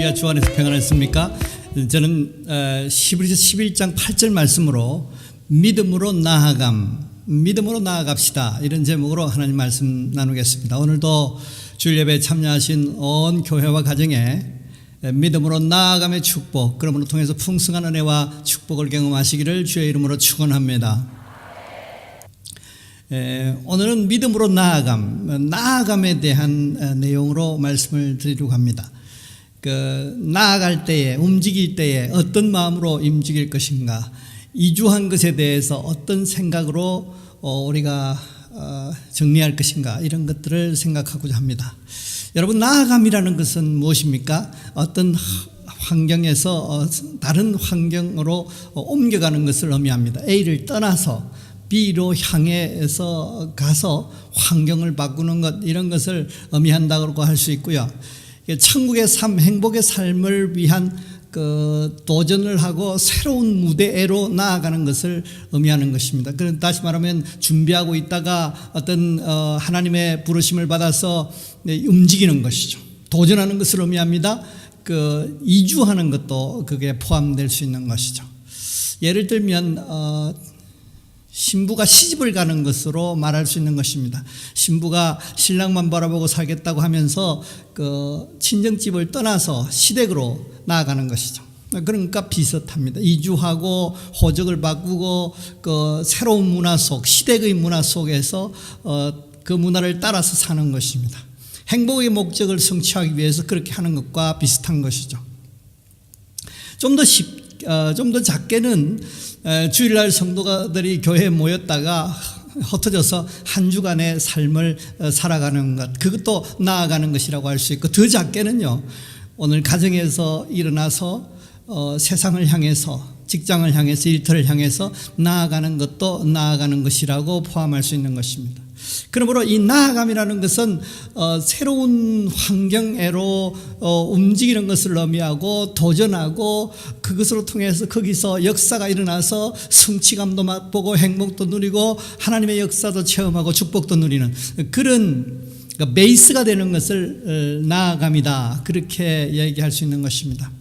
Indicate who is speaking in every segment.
Speaker 1: 우리가 주 안에서 평안했습니까? 저는 히브리서 11장 8절 말씀으로 믿음으로 나아갑시다, 이런 제목으로 하나님 말씀 나누겠습니다. 오늘도 주일 예배에 참여하신 온 교회와 가정에 믿음으로 나아감의 축복, 그러므로 통해서 풍성한 은혜와 축복을 경험하시기를 주의 이름으로 축원합니다. 오늘은 믿음으로 나아감에 대한 내용으로 말씀을 드리려고 합니다. 나아갈 때에, 움직일 때에 어떤 마음으로 움직일 것인가, 이주한 것에 대해서 어떤 생각으로 우리가 정리할 것인가, 이런 것들을 생각하고자 합니다. 여러분, 나아감이라는 것은 무엇입니까? 어떤 환경에서 다른 환경으로 옮겨가는 것을 의미합니다. A를 떠나서 B로 향해서 가서 환경을 바꾸는 것, 이런 것을 의미한다고 할 수 있고요. 천국의 삶, 행복의 삶을 위한 도전을 하고 새로운 무대로 나아가는 것을 의미하는 것입니다. 다시 말하면 준비하고 있다가 어떤 하나님의 부르심을 받아서 움직이는 것이죠. 도전하는 것을 의미합니다. 이주하는 것도 그게 포함될 수 있는 것이죠. 예를 들면 신부가 시집을 가는 것으로 말할 수 있는 것입니다. 신부가 신랑만 바라보고 살겠다고 하면서 친정집을 떠나서 시댁으로 나아가는 것이죠. 그러니까 비슷합니다. 이주하고 호적을 바꾸고 새로운 문화 속, 시댁의 문화 속에서 그 문화를 따라서 사는 것입니다. 행복의 목적을 성취하기 위해서 그렇게 하는 것과 비슷한 것이죠. 좀 더 작게는 주일날 성도들이 교회에 모였다가 흩어져서 한 주간의 삶을 살아가는 것, 그것도 나아가는 것이라고 할 수 있고, 더 작게는요, 오늘 가정에서 일어나서 세상을 향해서, 직장을 향해서, 일터를 향해서 나아가는 것도 나아가는 것이라고 포함할 수 있는 것입니다. 그러므로 이 나아감이라는 것은 새로운 환경으로 움직이는 것을 의미하고, 도전하고 그것으로 통해서 거기서 역사가 일어나서 성취감도 맛보고 행복도 누리고 하나님의 역사도 체험하고 축복도 누리는 그런 베이스가 되는 것을 나아감이다, 그렇게 얘기할 수 있는 것입니다.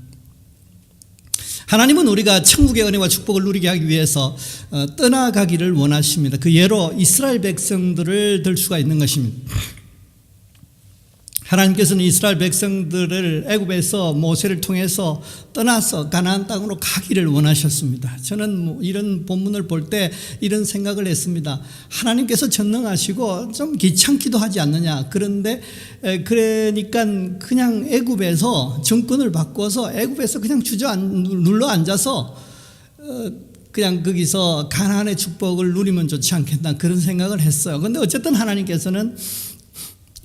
Speaker 1: 하나님은 우리가 천국의 은혜와 축복을 누리게 하기 위해서 떠나가기를 원하십니다. 그 예로 이스라엘 백성들을 들 수가 있는 것입니다. 하나님께서는 이스라엘 백성들을 애굽에서 모세를 통해서 떠나서 가나안 땅으로 가기를 원하셨습니다. 저는 이런 본문을 볼 때 이런 생각을 했습니다. 하나님께서 전능하시고 좀 귀찮기도 하지 않느냐. 그런데 그러니까 그냥 애굽에서 정권을 바꿔서 애굽에서 그냥 눌러 앉아서 그냥 거기서 가나안의 축복을 누리면 좋지 않겠나, 그런 생각을 했어요. 그런데 어쨌든 하나님께서는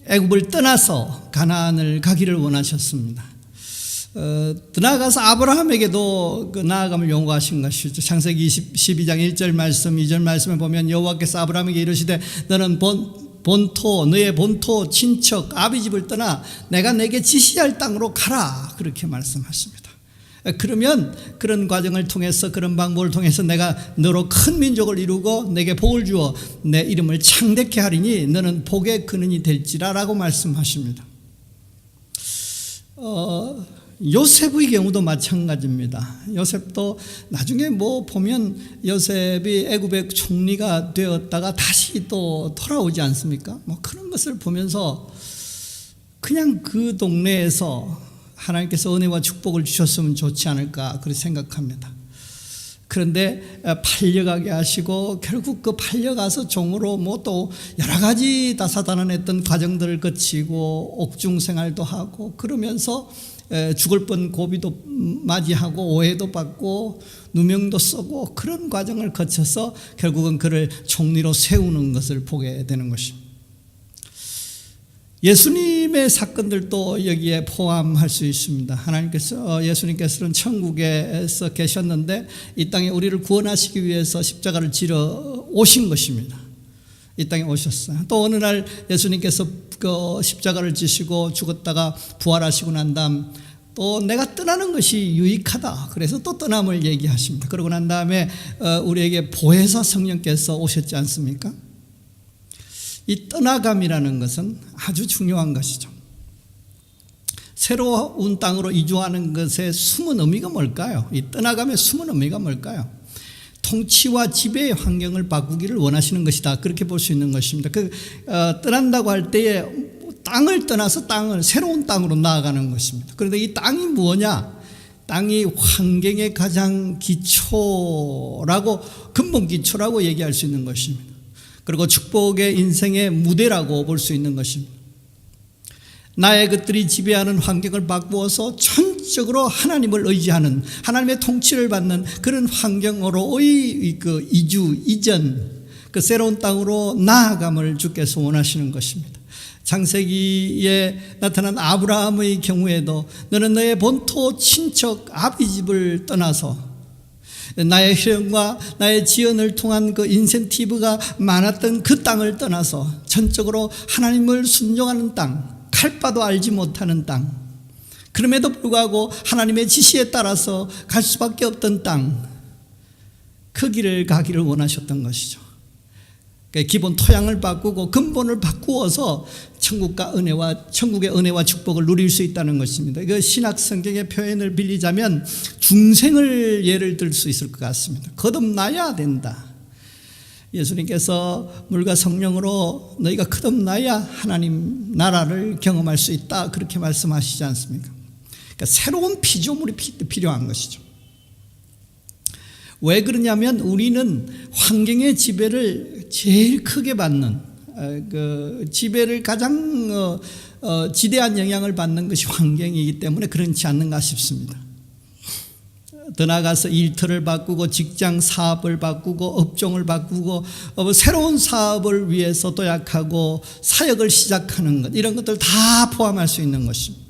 Speaker 1: 애굽을 떠나서 가나안을 가기를 원하셨습니다. 나아가서 아브라함에게도 나아감을 요구하신 것이죠. 창세기 12장 1절 말씀, 2절 말씀에 보면 여호와께서 아브라함에게 이르시되 너는 너의 본토, 친척, 아비 집을 떠나 내가 내게 지시할 땅으로 가라, 그렇게 말씀하십니다. 그러면 그런 과정을 통해서, 그런 방법을 통해서 내가 너로 큰 민족을 이루고 내게 복을 주어 내 이름을 창대케 하리니 너는 복의 근원이 될지라, 라고 말씀하십니다. 요셉의 경우도 마찬가지입니다. 요셉도 나중에 보면 요셉이 애굽의 총리가 되었다가 다시 또 돌아오지 않습니까? 그런 것을 보면서 그냥 그 동네에서 하나님께서 은혜와 축복을 주셨으면 좋지 않을까, 그렇게 생각합니다. 그런데 팔려가게 하시고 결국 그 팔려가서 종으로 또 여러 가지 다사다난했던 과정들을 거치고 옥중 생활도 하고 그러면서 죽을 뻔 고비도 맞이하고 오해도 받고 누명도 쓰고 그런 과정을 거쳐서 결국은 그를 총리로 세우는 것을 보게 되는 것입니다. 예수님의 사건들도 여기에 포함할 수 있습니다. 예수님께서는 천국에서 계셨는데 이 땅에 우리를 구원하시기 위해서 십자가를 지러 오신 것입니다. 이 땅에 오셨어요. 또 어느 날 예수님께서 십자가를 지시고 죽었다가 부활하시고 난 다음 또 내가 떠나는 것이 유익하다, 그래서 또 떠남을 얘기하십니다. 그러고 난 다음에 우리에게 보혜사 성령께서 오셨지 않습니까? 이 떠나감이라는 것은 아주 중요한 것이죠. 새로운 땅으로 이주하는 것의 숨은 의미가 뭘까요? 이 떠나감의 숨은 의미가 뭘까요? 통치와 지배의 환경을 바꾸기를 원하시는 것이다. 그렇게 볼 수 있는 것입니다. 떠난다고 할 때에 땅을 떠나서 새로운 땅으로 나아가는 것입니다. 그런데 이 땅이 뭐냐? 땅이 환경의 가장 근본 기초라고 얘기할 수 있는 것입니다. 그리고 축복의 인생의 무대라고 볼 수 있는 것입니다. 나의 것들이 지배하는 환경을 바꾸어서 전적으로 하나님을 의지하는, 하나님의 통치를 받는 그런 환경으로의 이전, 새로운 땅으로 나아감을 주께서 원하시는 것입니다. 창세기에 나타난 아브라함의 경우에도 너는 너의 본토 친척 아비 집을 떠나서 나의 혈연과 나의 지연을 통한 그 인센티브가 많았던 그 땅을 떠나서 전적으로 하나님을 순종하는 땅, 갈 바도 알지 못하는 땅, 그럼에도 불구하고 하나님의 지시에 따라서 갈 수밖에 없던 땅, 그 길을 가기를 원하셨던 것이죠. 기본 토양을 바꾸고 근본을 바꾸어서 천국의 은혜와 축복을 누릴 수 있다는 것입니다. 신약 성경의 표현을 빌리자면 중생을 예를 들 수 있을 것 같습니다. 거듭나야 된다. 예수님께서 물과 성령으로 너희가 거듭나야 하나님 나라를 경험할 수 있다, 그렇게 말씀하시지 않습니까? 그러니까 새로운 피조물이 필요한 것이죠. 왜 그러냐면 우리는 환경의 지배를 제일 크게 받는, 지배를 가장 지대한 영향을 받는 것이 환경이기 때문에 그렇지 않는가 싶습니다. 더 나아가서 일터를 바꾸고 직장 사업을 바꾸고 업종을 바꾸고 새로운 사업을 위해서 도약하고 사역을 시작하는 것, 이런 것들 다 포함할 수 있는 것입니다.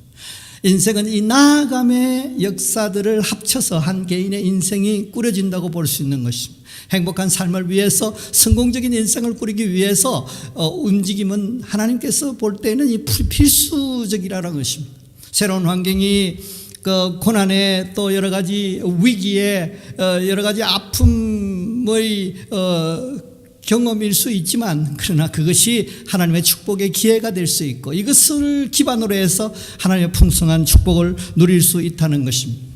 Speaker 1: 인생은 이 나아감의 역사들을 합쳐서 한 개인의 인생이 꾸려진다고 볼 수 있는 것입니다. 행복한 삶을 위해서, 성공적인 인생을 꾸리기 위해서 움직임은 하나님께서 볼 때는 이 필수적이라는 것입니다. 새로운 환경이 고난에 또 여러 가지 위기에 여러 가지 아픔의 경험일 수 있지만, 그러나 그것이 하나님의 축복의 기회가 될 수 있고 이것을 기반으로 해서 하나님의 풍성한 축복을 누릴 수 있다는 것입니다.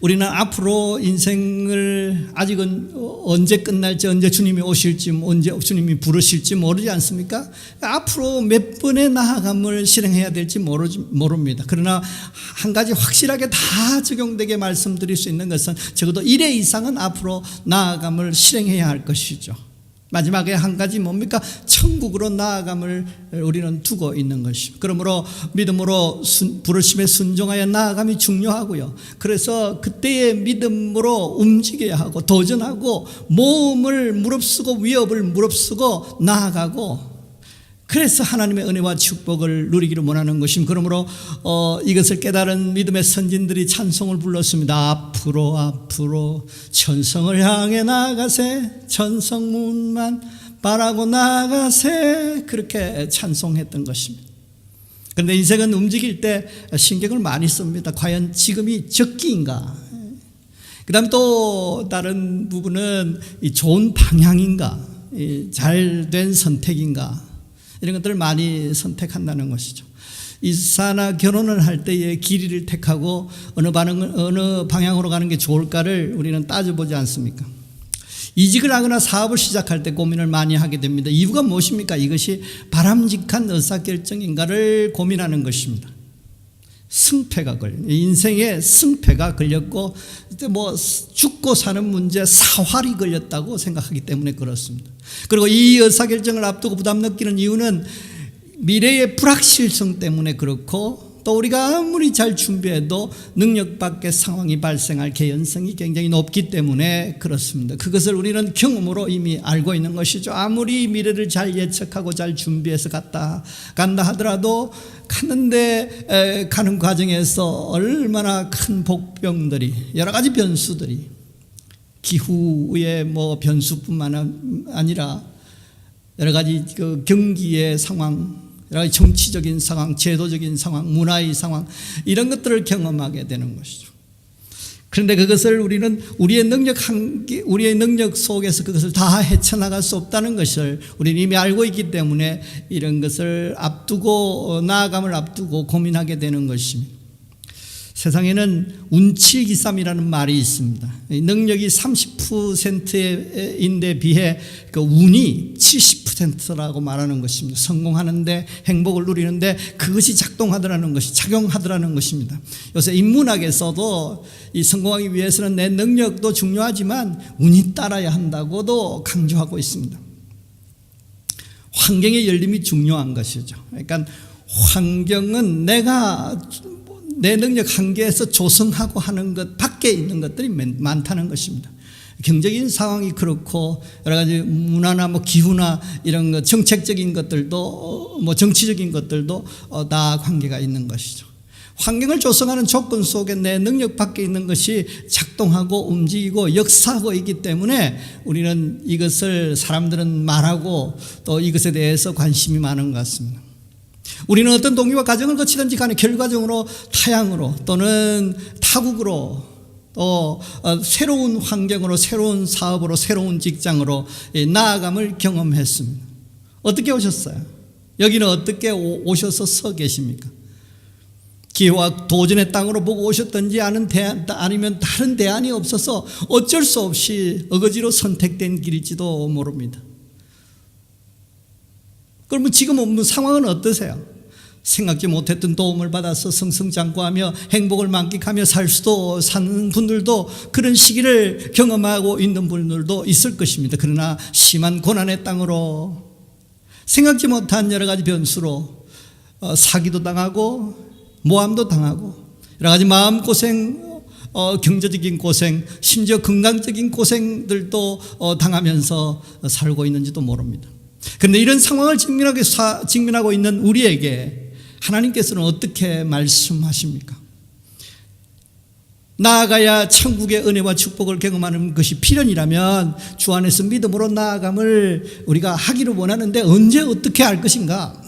Speaker 1: 우리는 앞으로 인생을 아직은 언제 끝날지, 언제 주님이 오실지, 언제 주님이 부르실지 모르지 않습니까? 앞으로 몇 번의 나아감을 실행해야 될지 모릅니다. 그러나 한 가지 확실하게 다 적용되게 말씀드릴 수 있는 것은 적어도 1회 이상은 앞으로 나아감을 실행해야 할 것이죠. 마지막에 한 가지 뭡니까? 천국으로 나아감을 우리는 두고 있는 것입니다. 그러므로 믿음으로 부르심에 순종하여 나아감이 중요하고요. 그래서 그때의 믿음으로 움직여야 하고 도전하고 모험을 무릅쓰고 위협을 무릅쓰고 나아가고, 그래서 하나님의 은혜와 축복을 누리기를 원하는 것입니다. 그러므로 이것을 깨달은 믿음의 선진들이 찬송을 불렀습니다. 앞으로 천성을 향해 나아가세, 천성문만 바라고 나아가세, 그렇게 찬송했던 것입니다. 그런데 인생은 움직일 때 신경을 많이 씁니다. 과연 지금이 적기인가? 그 다음 또 다른 부분은 좋은 방향인가? 잘된 선택인가? 이런 것들을 많이 선택한다는 것이죠. 이사나 결혼을 할 때의 길이를 택하고 어느 방향으로 가는 게 좋을까를 우리는 따져보지 않습니까? 이직을 하거나 사업을 시작할 때 고민을 많이 하게 됩니다. 이유가 무엇입니까? 이것이 바람직한 의사결정인가를 고민하는 것입니다. 인생에 승패가 걸렸고 죽고 사는 문제, 사활이 걸렸다고 생각하기 때문에 그렇습니다. 그리고 이 의사결정을 앞두고 부담 느끼는 이유는 미래의 불확실성 때문에 그렇고, 또 우리가 아무리 잘 준비해도 능력 밖의 상황이 발생할 개연성이 굉장히 높기 때문에 그렇습니다. 그것을 우리는 경험으로 이미 알고 있는 것이죠. 아무리 미래를 잘 예측하고 잘 준비해서 간다 하더라도 가는 과정에서 얼마나 큰 복병들이, 여러 가지 변수들이, 기후의 변수뿐만 아니라 여러 가지 경기의 상황, 여러 가지 정치적인 상황, 제도적인 상황, 문화의 상황, 이런 것들을 경험하게 되는 것이죠. 그런데 그것을 우리는 우리의 능력 속에서 그것을 다 헤쳐나갈 수 없다는 것을 우리는 이미 알고 있기 때문에 이런 것을 앞두고, 나아감을 앞두고 고민하게 되는 것입니다. 세상에는 운치기삼이라는 말이 있습니다. 능력이 30%인데 비해 그 운이 70%라고 말하는 것입니다. 성공하는데, 행복을 누리는데 그것이 작동하더라는 것이, 작용하더라는 것입니다. 요새 인문학에서도 이 성공하기 위해서는 내 능력도 중요하지만 운이 따라야 한다고도 강조하고 있습니다. 환경의 열림이 중요한 것이죠. 그러니까 환경은 내 능력 한계에서 조성하고 하는 것 밖에 있는 것들이 많다는 것입니다. 경제적인 상황이 그렇고 여러 가지 문화나 기후나 이런 것, 정책적인 것들도 정치적인 것들도 다 관계가 있는 것이죠. 환경을 조성하는 조건 속에 내 능력 밖에 있는 것이 작동하고 움직이고 역사하고 있기 때문에 우리는 이것을, 사람들은 말하고 또 이것에 대해서 관심이 많은 것 같습니다. 우리는 어떤 동기와 과정을 거치든지 간에 결과적으로 타향으로 또는 타국으로 또 새로운 환경으로, 새로운 사업으로, 새로운 직장으로 나아감을 경험했습니다. 어떻게 오셨어요? 여기는 어떻게 오셔서 서 계십니까? 기회와 도전의 땅으로 보고 오셨든지 아니면 다른 대안이 없어서 어쩔 수 없이 어거지로 선택된 길일지도 모릅니다. 그러면 지금 상황은 어떠세요? 생각지 못했던 도움을 받아서 승승장구하며 행복을 만끽하며 사는 분들도, 그런 시기를 경험하고 있는 분들도 있을 것입니다. 그러나 심한 고난의 땅으로 생각지 못한 여러 가지 변수로 사기도 당하고 모함도 당하고 여러 가지 마음고생, 경제적인 고생, 심지어 건강적인 고생들도 당하면서 살고 있는지도 모릅니다. 그런데 이런 상황을 직면하고 있는 우리에게 하나님께서는 어떻게 말씀하십니까? 나아가야 천국의 은혜와 축복을 경험하는 것이 필연이라면 주 안에서 믿음으로 나아감을 우리가 하기를 원하는데 언제 어떻게 할 것인가?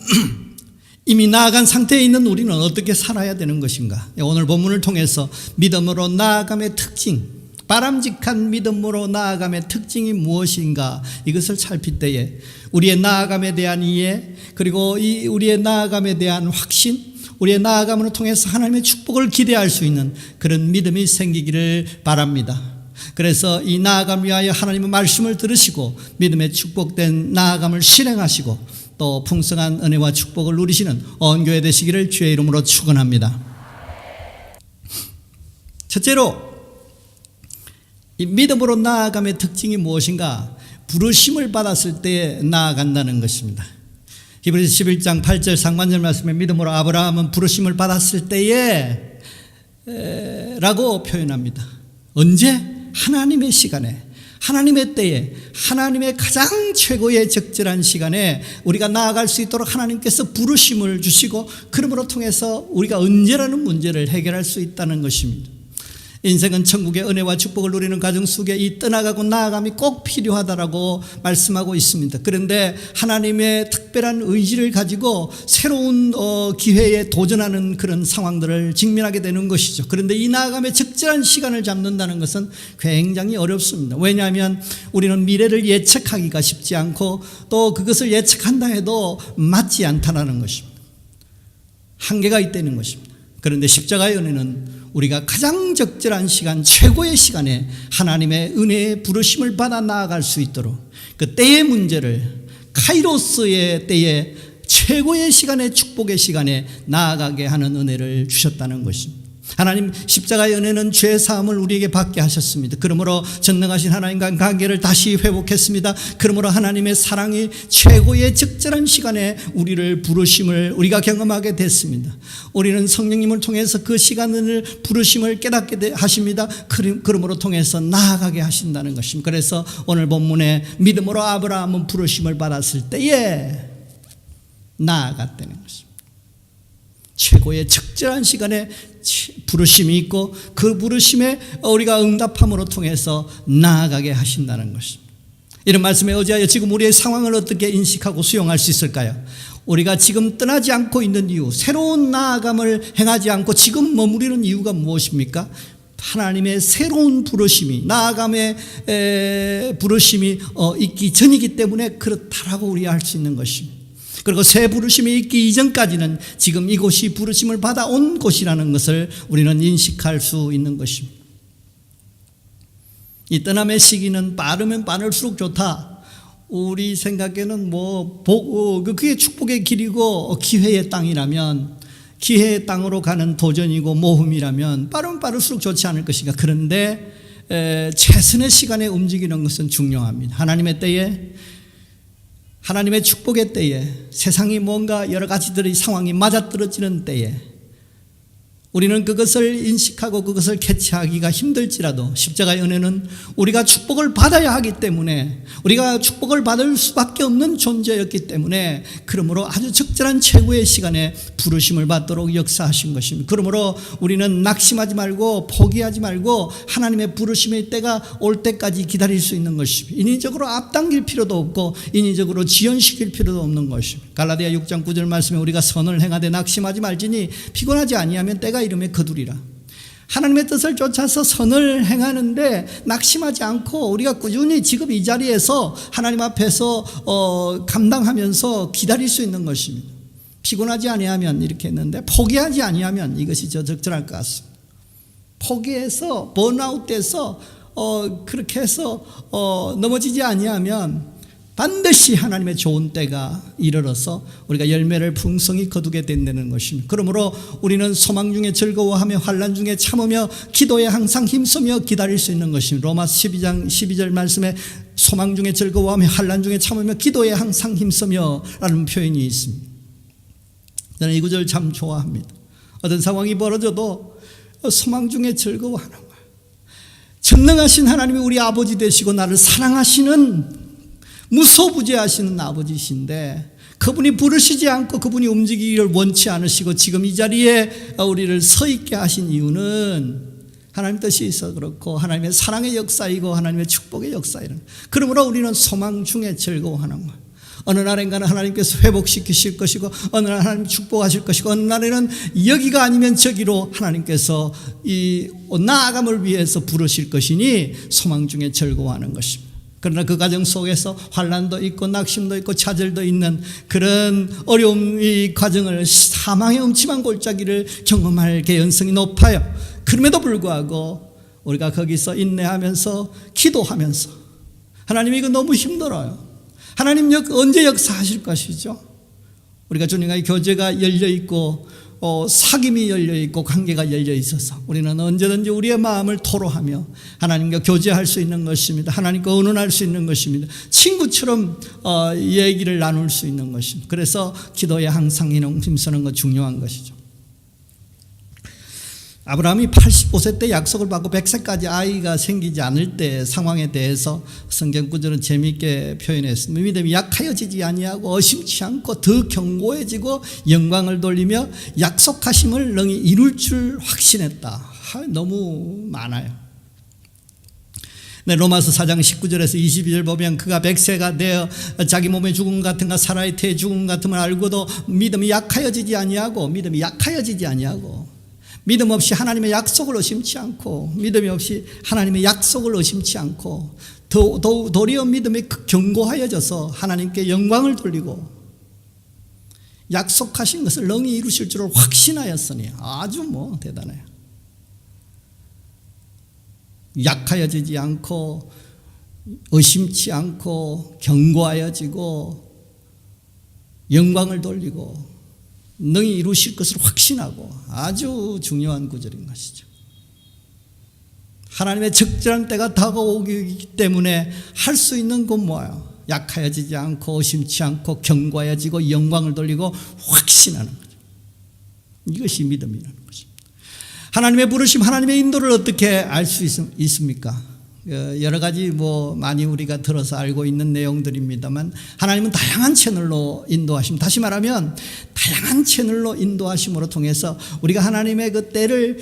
Speaker 1: 이미 나아간 상태에 있는 우리는 어떻게 살아야 되는 것인가? 오늘 본문을 통해서 믿음으로 나아감의 특징, 바람직한 믿음으로 나아감의 특징이 무엇인가, 이것을 살필 때에 우리의 나아감에 대한 이해, 그리고 우리의 나아감에 대한 확신, 우리의 나아감을 통해서 하나님의 축복을 기대할 수 있는 그런 믿음이 생기기를 바랍니다. 그래서 이 나아감을 위하여 하나님의 말씀을 들으시고 믿음의 축복된 나아감을 실행하시고 또 풍성한 은혜와 축복을 누리시는 언교회 되시기를 주의 이름으로 축원합니다. 첫째로, 이 믿음으로 나아감의 특징이 무엇인가? 부르심을 받았을 때 나아간다는 것입니다. 히브리서 11장 8절 상반절 말씀에 믿음으로 아브라함은 부르심을 받았을 때에 라고 표현합니다. 언제? 하나님의 시간에, 하나님의 때에, 하나님의 가장 최고의 적절한 시간에 우리가 나아갈 수 있도록 하나님께서 부르심을 주시고, 그러므로 통해서 우리가 언제라는 문제를 해결할 수 있다는 것입니다. 인생은 천국의 은혜와 축복을 누리는 과정 속에 이 떠나가고 나아감이 꼭 필요하다라고 말씀하고 있습니다. 그런데 하나님의 특별한 의지를 가지고 새로운 기회에 도전하는 그런 상황들을 직면하게 되는 것이죠. 그런데 이 나아감의 적절한 시간을 잡는다는 것은 굉장히 어렵습니다. 왜냐하면 우리는 미래를 예측하기가 쉽지 않고 또 그것을 예측한다 해도 맞지 않다는 것입니다. 한계가 있다는 것입니다. 그런데 십자가의 은혜는 우리가 가장 적절한 시간, 최고의 시간에 하나님의 은혜의 부르심을 받아 나아갈 수 있도록 그 때의 문제를 카이로스의 때에 최고의 시간에, 축복의 시간에 나아가게 하는 은혜를 주셨다는 것입니다. 하나님 십자가의 은혜는 죄 사함을 우리에게 받게 하셨습니다. 그러므로 전능하신 하나님과 관계를 다시 회복했습니다. 그러므로 하나님의 사랑이 최고의 적절한 시간에 우리를 부르심을 우리가 경험하게 됐습니다. 우리는 성령님을 통해서 그 시간을 부르심을 깨닫게 하십니다. 그러므로 통해서 나아가게 하신다는 것입니다. 그래서 오늘 본문에 믿음으로 아브라함은 부르심을 받았을 때에 나아갔다는 것입니다. 최고의 적절한 시간에 부르심이 있고 그 부르심에 우리가 응답함으로 통해서 나아가게 하신다는 것입니다. 이런 말씀에 의지하여 지금 우리의 상황을 어떻게 인식하고 수용할 수 있을까요? 우리가 지금 떠나지 않고 있는 이유, 새로운 나아감을 행하지 않고 지금 머무르는 이유가 무엇입니까? 하나님의 새로운 부르심이, 나아감의 부르심이 있기 전이기 때문에 그렇다라고 우리가 할 수 있는 것입니다. 그리고 새 부르심이 있기 이전까지는 지금 이곳이 부르심을 받아온 곳이라는 것을 우리는 인식할 수 있는 것입니다. 이 떠남의 시기는 빠르면 빠를수록 좋다. 우리 생각에는 그게 축복의 길이고 기회의 땅이라면, 기회의 땅으로 가는 도전이고 모험이라면 빠르면 빠를수록 좋지 않을 것인가. 그런데 최선의 시간에 움직이는 것은 중요합니다. 하나님의 때에, 하나님의 축복의 때에, 세상이 뭔가 여러 가지들의 상황이 맞아떨어지는 때에 우리는 그것을 인식하고 그것을 캐치하기가 힘들지라도 십자가의 은혜는 우리가 축복을 받아야 하기 때문에, 우리가 축복을 받을 수밖에 없는 존재였기 때문에, 그러므로 아주 적절한 최고의 시간에 부르심을 받도록 역사하신 것입니다. 그러므로 우리는 낙심하지 말고 포기하지 말고 하나님의 부르심의 때가 올 때까지 기다릴 수 있는 것입니다. 인위적으로 앞당길 필요도 없고 인위적으로 지연시킬 필요도 없는 것입니다. 갈라디아 6장 9절 말씀에 우리가 선을 행하되 낙심하지 말지니 피곤하지 아니하면 때가 이름에 거두리라. 하나님의 뜻을 쫓아서 선을 행하는데 낙심하지 않고 우리가 꾸준히 지금 이 자리에서 하나님 앞에서 감당하면서 기다릴 수 있는 것입니다. 피곤하지 아니하면 이렇게 했는데 포기하지 아니하면 이것이 적절할 것 같습니다. 포기해서 번아웃돼서 그렇게 해서 넘어지지 아니하면 반드시 하나님의 좋은 때가 이르러서 우리가 열매를 풍성히 거두게 된다는 것입니다. 그러므로 우리는 소망 중에 즐거워하며 환난 중에 참으며 기도에 항상 힘쓰며 기다릴 수 있는 것입니다. 로마서 12장 12절 말씀에 소망 중에 즐거워하며 환난 중에 참으며 기도에 항상 힘쓰며 라는 표현이 있습니다. 저는 이 구절 참 좋아합니다. 어떤 상황이 벌어져도 소망 중에 즐거워하는 거예요. 전능하신 하나님이 우리 아버지 되시고 나를 사랑하시는 무소부재하시는 아버지신데, 그분이 부르시지 않고 그분이 움직이기를 원치 않으시고 지금 이 자리에 우리를 서 있게 하신 이유는 하나님 뜻이 있어 그렇고 하나님의 사랑의 역사이고 하나님의 축복의 역사이는. 그러므로 우리는 소망 중에 즐거워하는 거예요. 어느 날인가는 하나님께서 회복시키실 것이고 어느 날 하나님 축복하실 것이고 어느 날에는 여기가 아니면 저기로 하나님께서 이 나아감을 위해서 부르실 것이니 소망 중에 즐거워하는 것입니다. 그러나 그 과정 속에서 환난도 있고 낙심도 있고 좌절도 있는 그런 어려움의 과정을, 사망의 음침한 골짜기를 경험할 개연성이 높아요. 그럼에도 불구하고 우리가 거기서 인내하면서 기도하면서, 하나님 이거 너무 힘들어요. 하나님 언제 역사하실 것이죠? 우리가 주님과의 교제가 열려있고 사귐이 열려있고 관계가 열려있어서 우리는 언제든지 우리의 마음을 토로하며 하나님과 교제할 수 있는 것입니다. 하나님과 의논할 수 있는 것입니다. 친구처럼 얘기를 나눌 수 있는 것입니다. 그래서 기도에 항상 힘쓰는 것 중요한 것이죠. 아브라함이 85세 때 약속을 받고 100세까지 아이가 생기지 않을 때 상황에 대해서 성경 구절은 재미있게 표현했습니다. 믿음이 약하여지지 아니하고 의심치 않고 더 견고해지고 영광을 돌리며 약속하심을 능히 이룰 줄 확신했다. 너무 많아요. 네, 로마서 4장 19절에서 22절 보면 그가 100세가 되어 자기 몸의 죽음 같은가 사라의 태의 죽음 같음을 알고도 믿음이 약하여지지 아니하고 믿음 없이 하나님의 약속을 의심치 않고, 믿음이 없이 하나님의 약속을 의심치 않고 도리어 믿음이 견고하여져서 하나님께 영광을 돌리고 약속하신 것을 능히 이루실 줄을 확신하였으니 아주 대단해요. 약하여지지 않고 의심치 않고 견고하여지고 영광을 돌리고 능히 이루실 것을 확신하고, 아주 중요한 구절인 것이죠. 하나님의 적절한 때가 다가오기 때문에 할 수 있는 건 뭐예요? 약하여지지 않고 의심치 않고 견고해지고 영광을 돌리고 확신하는 거죠. 이것이 믿음이라는 것입니다. 하나님의 부르심, 하나님의 인도를 어떻게 알 수 있습니까? 여러 가지 많이 우리가 들어서 알고 있는 내용들입니다만, 하나님은 다양한 채널로 인도하심, 다시 말하면 다양한 채널로 인도하심으로 통해서 우리가 하나님의 그 때를,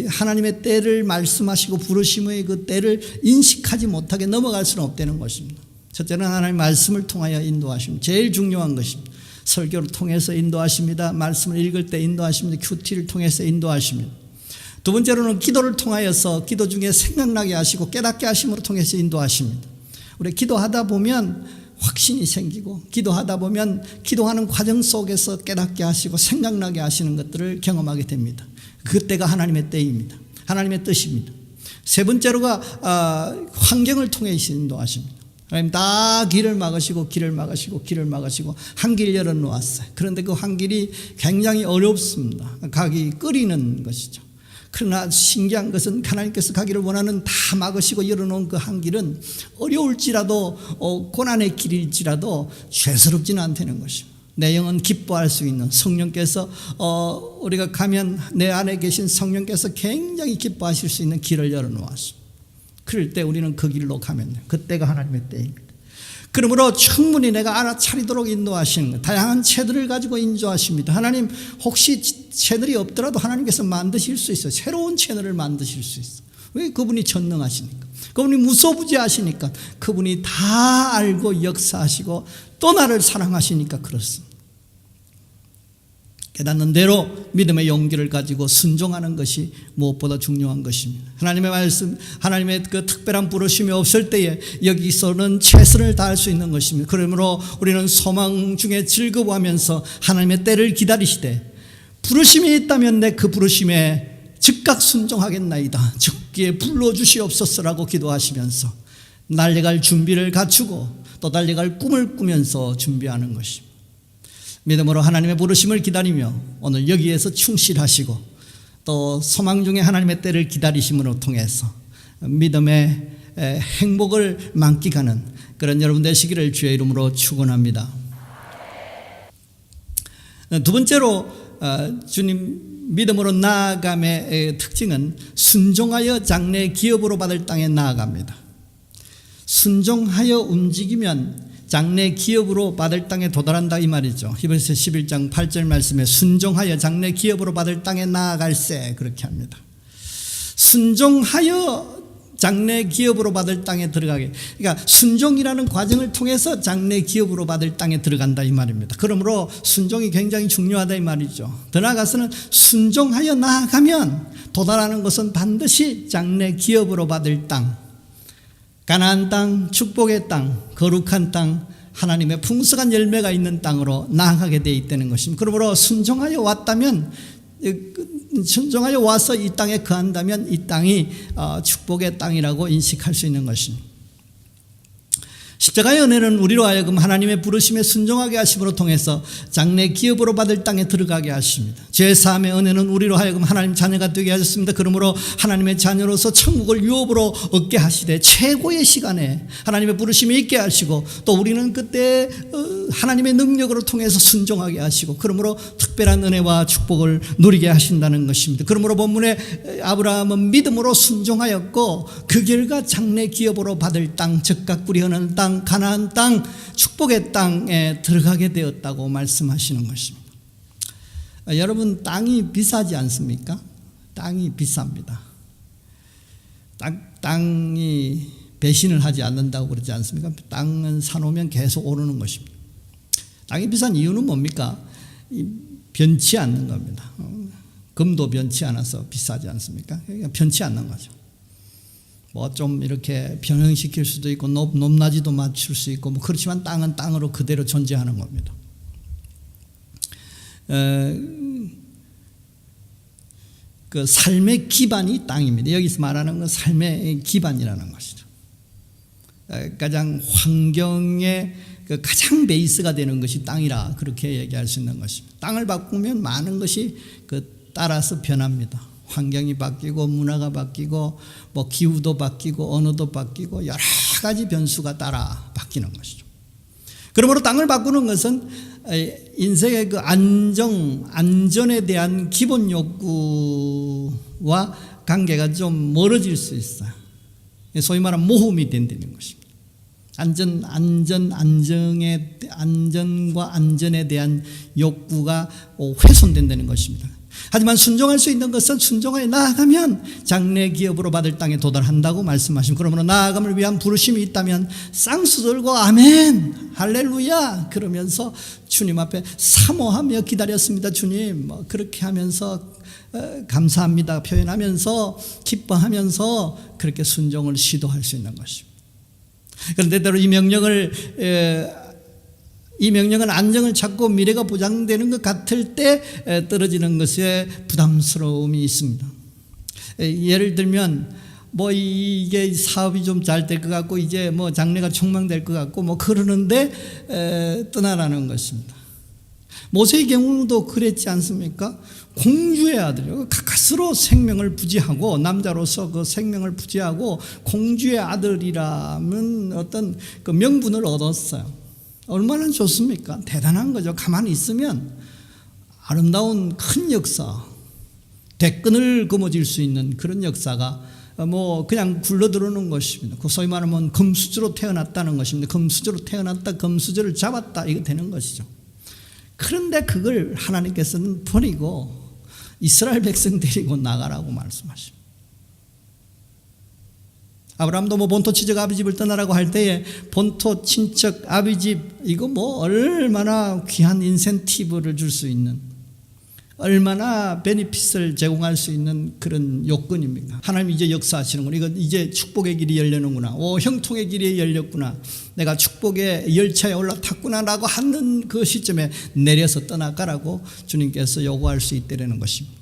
Speaker 1: 하나님의 때를 말씀하시고 부르심의 그 때를 인식하지 못하게 넘어갈 수는 없다는 것입니다. 첫째는 하나님의 말씀을 통하여 인도하심, 제일 중요한 것입니다. 설교를 통해서 인도하십니다. 말씀을 읽을 때 인도하십니다. 큐티를 통해서 인도하십니다. 두 번째로는 기도를 통하여서 기도 중에 생각나게 하시고 깨닫게 하심으로 통해서 인도하십니다. 우리 기도하다 보면 확신이 생기고 기도하다 보면 기도하는 과정 속에서 깨닫게 하시고 생각나게 하시는 것들을 경험하게 됩니다. 그때가 하나님의 때입니다. 하나님의 뜻입니다. 세 번째로가 환경을 통해서 인도하십니다. 하나님 다 길을 막으시고 한 길 열어놓았어요. 그런데 그 한 길이 굉장히 어렵습니다. 가기 끓이는 것이죠. 그러나 신기한 것은 하나님께서 가기를 원하는 다 막으시고 열어놓은 그 한 길은 어려울지라도 고난의 길일지라도 죄스럽지는 않다는 것입니다. 내 영은 기뻐할 수 있는 성령께서 우리가 가면 내 안에 계신 성령께서 굉장히 기뻐하실 수 있는 길을 열어놓았습니다. 그럴 때 우리는 그 길로 가면 돼요. 그때가 하나님의 때입니다. 그러므로 충분히 내가 알아차리도록 인도하시는 것, 다양한 채들을 가지고 인도하십니다. 하나님 혹시 채널이 없더라도 하나님께서 만드실 수 있어요. 새로운 채널을 만드실 수 있어요. 왜? 그분이 전능하시니까, 그분이 무소부지하시니까, 그분이 다 알고 역사하시고 또 나를 사랑하시니까 그렇습니다. 깨닫는 대로 믿음의 용기를 가지고 순종하는 것이 무엇보다 중요한 것입니다. 하나님의 말씀, 하나님의 그 특별한 부르심이 없을 때에 여기서는 최선을 다할 수 있는 것입니다. 그러므로 우리는 소망 중에 즐거워하면서 하나님의 때를 기다리시되 부르심이 있다면 내 그 부르심에 즉각 순종하겠나이다. 적기에 불러주시옵소서라고 기도하시면서 달려갈 준비를 갖추고 또 달려갈 꿈을 꾸면서 준비하는 것입니다. 믿음으로 하나님의 부르심을 기다리며 오늘 여기에서 충실하시고 또 소망 중에 하나님의 때를 기다리심으로 통해서 믿음의 행복을 만끽하는 그런 여러분 되시기를 주의 이름으로 축원합니다. 두 번째로 주님 믿음으로 나아감의 특징은 순종하여 장래 기업으로 받을 땅에 나아갑니다. 순종하여 움직이면 장래 기업으로 받을 땅에 도달한다 이 말이죠. 히브리서 11장 8절 말씀에 순종하여 장래 기업으로 받을 땅에 나아갈세 그렇게 합니다. 순종하여 장래 기업으로 받을 땅에 들어가게, 그러니까 순종이라는 과정을 통해서 장래 기업으로 받을 땅에 들어간다 이 말입니다. 그러므로 순종이 굉장히 중요하다 이 말이죠. 더 나아가서는 순종하여 나아가면 도달하는 것은 반드시 장래 기업으로 받을 땅, 가나안 땅, 축복의 땅, 거룩한 땅, 하나님의 풍성한 열매가 있는 땅으로 나아가게 되어 있다는 것입니다. 그러므로 순종하여 왔다면, 순종하여 와서 이 땅에 거한다면 이 땅이 축복의 땅이라고 인식할 수 있는 것입니다. 십자가의 은혜는 우리로 하여금 하나님의 부르심에 순종하게 하심으로 통해서 장래 기업으로 받을 땅에 들어가게 하십니다. 죄사함의 은혜는 우리로 하여금 하나님 자녀가 되게 하셨습니다. 그러므로 하나님의 자녀로서 천국을 유업으로 얻게 하시되 최고의 시간에 하나님의 부르심이 있게 하시고 또 우리는 그때 하나님의 능력으로 통해서 순종하게 하시고 그러므로 특별한 은혜와 축복을 누리게 하신다는 것입니다. 그러므로 본문에 아브라함은 믿음으로 순종하였고 그 결과 장래 기업으로 받을 땅, 적각 꿀이 흐르는 땅, 가나안 땅, 축복의 땅에 들어가게 되었다고 말씀하시는 것입니다. 여러분, 땅이 비싸지 않습니까? 땅이 비쌉니다. 땅이 배신을 하지 않는다고 그러지 않습니까? 땅은 사놓으면 계속 오르는 것입니다. 땅이 비싼 이유는 뭡니까? 변치 않는 겁니다. 금도 변치 않아서 비싸지 않습니까? 그러니까 변치 않는 거죠. 뭐 좀 이렇게 변형시킬 수도 있고 높낮이도 맞출 수 있고 뭐 그렇지만 땅은 땅으로 그대로 존재하는 겁니다. 그 삶의 기반이 땅입니다. 여기서 말하는 건 삶의 기반이라는 것이죠. 가장 환경의 그 가장 베이스가 되는 것이 땅이라 그렇게 얘기할 수 있는 것입니다. 땅을 바꾸면 많은 것이 그 따라서 변합니다. 환경이 바뀌고 문화가 바뀌고 뭐 기후도 바뀌고 언어도 바뀌고 여러 가지 변수가 따라 바뀌는 것이죠. 그러므로 땅을 바꾸는 것은 인생의 그 안전에 대한 기본 욕구와 관계가 좀 멀어질 수 있어요. 소위 말하는 모험이 된다는 것입니다. 안전과 안전에 대한 욕구가 훼손된다는 것입니다. 하지만 순종할 수 있는 것은 순종하여 나아가면 장래 기업으로 받을 땅에 도달한다고 말씀하시고, 그러므로 나아감을 위한 부르심이 있다면 쌍수 들고 아멘 할렐루야 그러면서 주님 앞에 사모하며 기다렸습니다. 주님 그렇게 하면서 감사합니다 표현하면서 기뻐하면서 그렇게 순종을 시도할 수 있는 것입니다. 그런데 때로 이 명령은 안정을 찾고 미래가 보장되는 것 같을 때 떨어지는 것에 부담스러움이 있습니다. 예를 들면 이게 사업이 좀 잘 될 것 같고 이제 장래가 촉망될 것 같고 그러는데 떠나라는 것입니다. 모세의 경우도 그랬지 않습니까? 공주의 아들이요, 가까스로 생명을 부지하고, 남자로서 그 생명을 부지하고 공주의 아들이라는 어떤 그 명분을 얻었어요. 얼마나 좋습니까? 대단한 거죠. 가만히 있으면 아름다운 큰 역사, 대끈을 거머쥘 수 있는 그런 역사가 그냥 굴러들어오는 것입니다. 그 소위 말하면 금수저로 태어났다는 것입니다. 금수저로 태어났다, 금수저를 잡았다, 이거 되는 것이죠. 그런데 그걸 하나님께서는 버리고 이스라엘 백성 데리고 나가라고 말씀하십니다. 아브라함도 본토 친척 아비 집을 떠나라고 할 때에 본토 친척 아비 집 이거 얼마나 귀한 인센티브를 줄 수 있는, 얼마나 베니핏을 제공할 수 있는 그런 요건입니까? 하나님이 이제 역사하시는구나. 이거 이제 축복의 길이 열리는구나. 형통의 길이 열렸구나. 내가 축복의 열차에 올라탔구나 라고 하는 그 시점에 내려서 떠나가라고 주님께서 요구할 수 있다는 것입니다.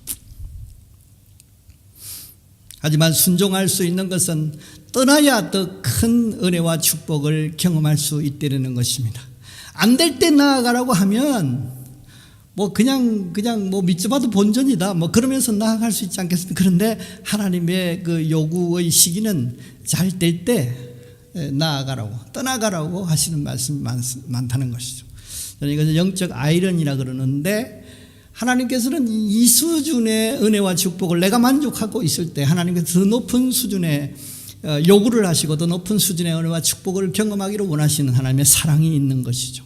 Speaker 1: 하지만 순종할 수 있는 것은 떠나야 더 큰 은혜와 축복을 경험할 수 있다는 것입니다. 안 될 때 나아가라고 하면 그냥 믿지 봐도 본전이다 그러면서 나아갈 수 있지 않겠습니까? 그런데 하나님의 그 요구의 시기는 잘 될 때 나아가라고, 떠나가라고 하시는 말씀이 많다는 것이죠. 저는 이것을 영적 아이러니라 그러는데, 하나님께서는 이 수준의 은혜와 축복을 내가 만족하고 있을 때 하나님께서 더 높은 수준의 요구를 하시고 더 높은 수준의 은혜와 축복을 경험하기를 원하시는 하나님의 사랑이 있는 것이죠.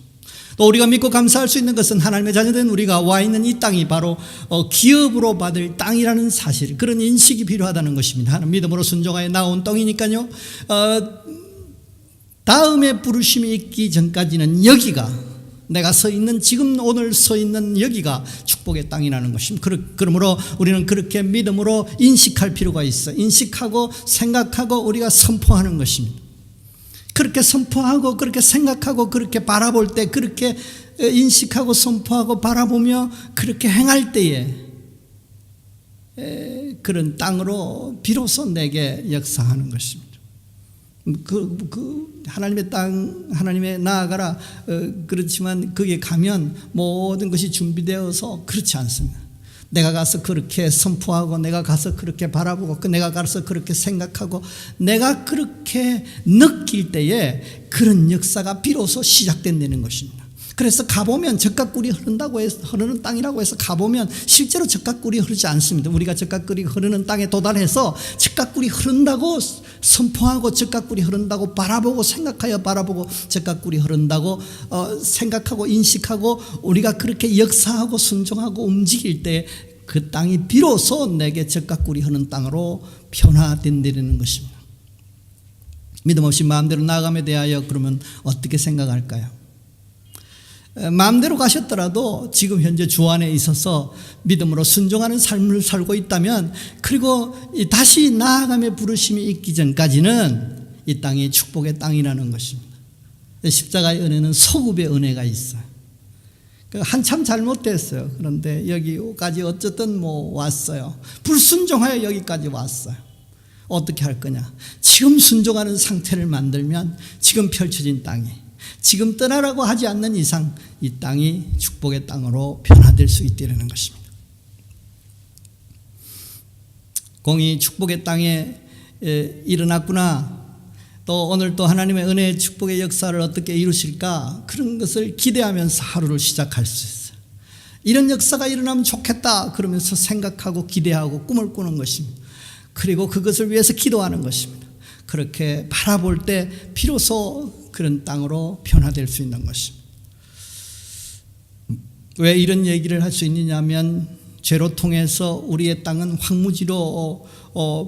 Speaker 1: 또 우리가 믿고 감사할 수 있는 것은 하나님의 자녀된 우리가 와 있는 이 땅이 바로 기업으로 받을 땅이라는 사실, 그런 인식이 필요하다는 것입니다. 하나님 믿음으로 순종하여 나온 땅이니까요, 다음에 부르심이 있기 전까지는 여기가, 내가 지금 오늘 서 있는 여기가 축복의 땅이라는 것입니다. 그러므로 우리는 그렇게 믿음으로 인식할 필요가 있어. 인식하고 생각하고 우리가 선포하는 것입니다. 그렇게 선포하고 그렇게 생각하고 그렇게 바라볼 때, 그렇게 인식하고 선포하고 바라보며 그렇게 행할 때에 그런 땅으로 비로소 내게 역사하는 것입니다. 하나님의 땅, 하나님의 나아가라 그렇지만 거기에 가면 모든 것이 준비되어서 그렇지 않습니다. 내가 가서 그렇게 선포하고, 내가 가서 그렇게 바라보고, 내가 가서 그렇게 생각하고, 내가 그렇게 느낄 때에 그런 역사가 비로소 시작된다는 것입니다. 그래서 가보면 젖과 꿀이 흐르는 땅이라고 해서 가보면 실제로 젖과 꿀이 흐르지 않습니다. 우리가 젖과 꿀이 흐르는 땅에 도달해서 젖과 꿀이 흐른다고 선포하고, 젖과 꿀이 흐른다고 바라보고, 생각하여 바라보고, 젖과 꿀이 흐른다고 생각하고 인식하고 우리가 그렇게 역사하고 순종하고 움직일 때 그 땅이 비로소 내게 젖과 꿀이 흐르는 땅으로 변화된다는 것입니다. 믿음 없이 마음대로 나아감에 대하여 그러면 어떻게 생각할까요? 마음대로 가셨더라도 지금 현재 주 안에 있어서 믿음으로 순종하는 삶을 살고 있다면, 그리고 다시 나아감의 부르심이 있기 전까지는 이 땅이 축복의 땅이라는 것입니다. 십자가의 은혜는 소급의 은혜가 있어요. 한참 잘못됐어요. 그런데 여기까지 어쨌든 왔어요. 불순종하여 여기까지 왔어요. 어떻게 할 거냐? 지금 순종하는 상태를 만들면 지금 펼쳐진 땅이, 지금 떠나라고 하지 않는 이상 이 땅이 축복의 땅으로 변화될 수 있다는 것입니다. 공이 축복의 땅에 일어났구나, 또 오늘 또 하나님의 은혜의 축복의 역사를 어떻게 이루실까, 그런 것을 기대하면서 하루를 시작할 수 있어요. 이런 역사가 일어나면 좋겠다 그러면서 생각하고 기대하고 꿈을 꾸는 것입니다. 그리고 그것을 위해서 기도하는 것입니다. 그렇게 바라볼 때 비로소 그런 땅으로 변화될 수 있는 것입니다. 왜 이런 얘기를 할 수 있느냐 하면, 죄로 통해서 우리의 땅은 황무지로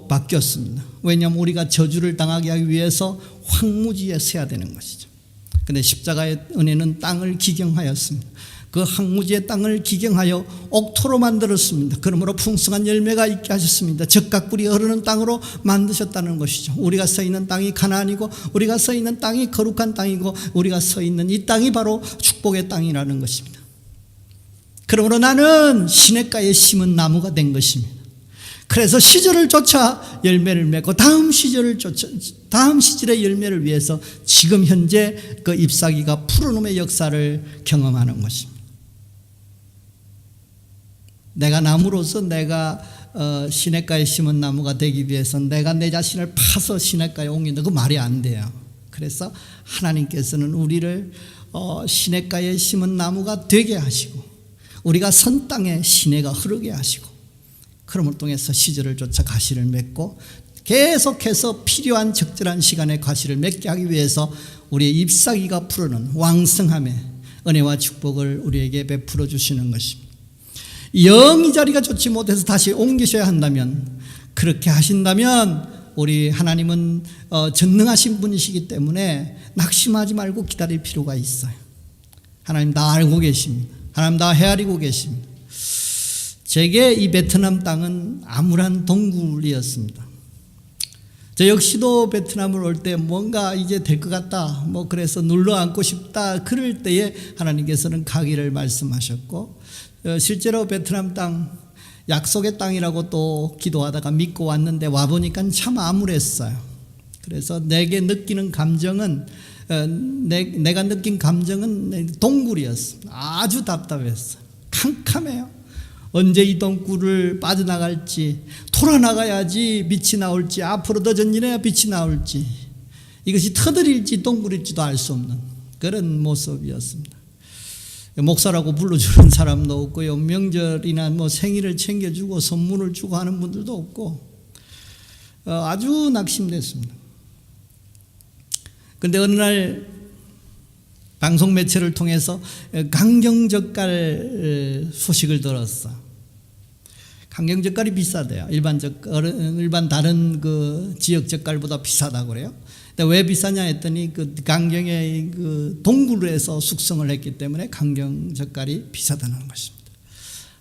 Speaker 1: 바뀌었습니다. 왜냐하면 우리가 저주를 당하게 하기 위해서 황무지에 서야 되는 것이죠. 그런데 십자가의 은혜는 땅을 기경하였습니다. 그 황무지의 땅을 기경하여 옥토로 만들었습니다. 그러므로 풍성한 열매가 있게 하셨습니다. 적각 꿀이 흐르는 땅으로 만드셨다는 것이죠. 우리가 서 있는 땅이 가나안이고 우리가 서 있는 땅이 거룩한 땅이고 우리가 서 있는 이 땅이 바로 축복의 땅이라는 것입니다. 그러므로 나는 시냇가에 심은 나무가 된 것입니다. 그래서 시절을 쫓아 열매를 맺고 다음 시절의 열매를 위해서 지금 현재 그 잎사귀가 푸르름의 역사를 경험하는 것입니다. 내가 나무로서 내가 시냇가에 심은 나무가 되기 위해서 내가 내 자신을 파서 시냇가에 옮긴다. 그 말이 안 돼요. 그래서 하나님께서는 우리를 시냇가에 심은 나무가 되게 하시고 우리가 선 땅에 시내가 흐르게 하시고 그럼을 통해서 시절을 쫓아 가시를 맺고 계속해서 필요한 적절한 시간에 가시를 맺게 하기 위해서 우리의 잎사귀가 푸르는 왕성함의 은혜와 축복을 우리에게 베풀어 주시는 것입니다. 영 이 자리가 좋지 못해서 다시 옮기셔야 한다면, 그렇게 하신다면 우리 하나님은 전능하신 분이시기 때문에 낙심하지 말고 기다릴 필요가 있어요. 하나님 다 알고 계십니다. 하나님 다 헤아리고 계십니다. 제게 이 베트남 땅은 암울한 동굴이었습니다. 저 역시도 베트남을 올 때 뭔가 이제 될 것 같다, 그래서 눌러 앉고 싶다, 그럴 때에 하나님께서는 가기를 말씀하셨고, 실제로 베트남 땅, 약속의 땅이라고 또 기도하다가 믿고 왔는데 와보니까 참 암울했어요. 그래서 내게 느끼는 감정은, 내가 느낀 감정은 동굴이었어요. 아주 답답했어요. 캄캄해요. 언제 이 동굴을 빠져나갈지, 돌아나가야지 빛이 나올지, 앞으로 더 전진해야 빛이 나올지, 이것이 터들일지 동굴일지도 알 수 없는 그런 모습이었습니다. 목사라고 불러주는 사람도 없고요, 명절이나 생일을 챙겨주고 선물을 주고 하는 분들도 없고, 아주 낙심됐습니다. 그런데 어느 날 방송 매체를 통해서 강경젓갈 소식을 들었어. 강경젓갈이 비싸대요. 일반 다른 그 지역 젓갈보다 비싸다고 그래요. 근데 왜 비싸냐 했더니 그 강경의 그 동굴에서 숙성을 했기 때문에 강경젓갈이 비싸다는 것입니다.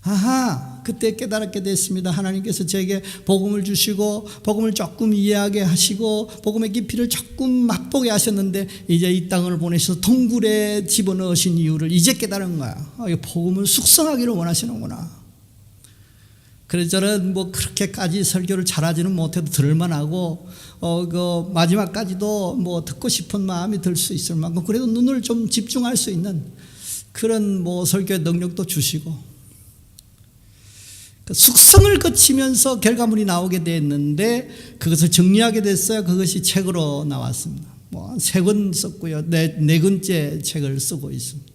Speaker 1: 아하, 그때 깨달았게 됐습니다. 하나님께서 제게 복음을 주시고 복음을 조금 이해하게 하시고 복음의 깊이를 조금 맛보게 하셨는데 이제 이 땅을 보내셔서 동굴에 집어넣으신 이유를 이제 깨달은 거야. 복음을 숙성하기를 원하시는구나. 그래서 저는 그렇게까지 설교를 잘하지는 못해도 들을만하고 그 마지막까지도 듣고 싶은 마음이 들 수 있을 만큼 그래도 눈을 좀 집중할 수 있는 그런 설교의 능력도 주시고, 숙성을 거치면서 결과물이 나오게 됐는데 그것을 정리하게 됐어요. 그것이 책으로 나왔습니다. 3권 썼고요. 네 권째 책을 쓰고 있습니다.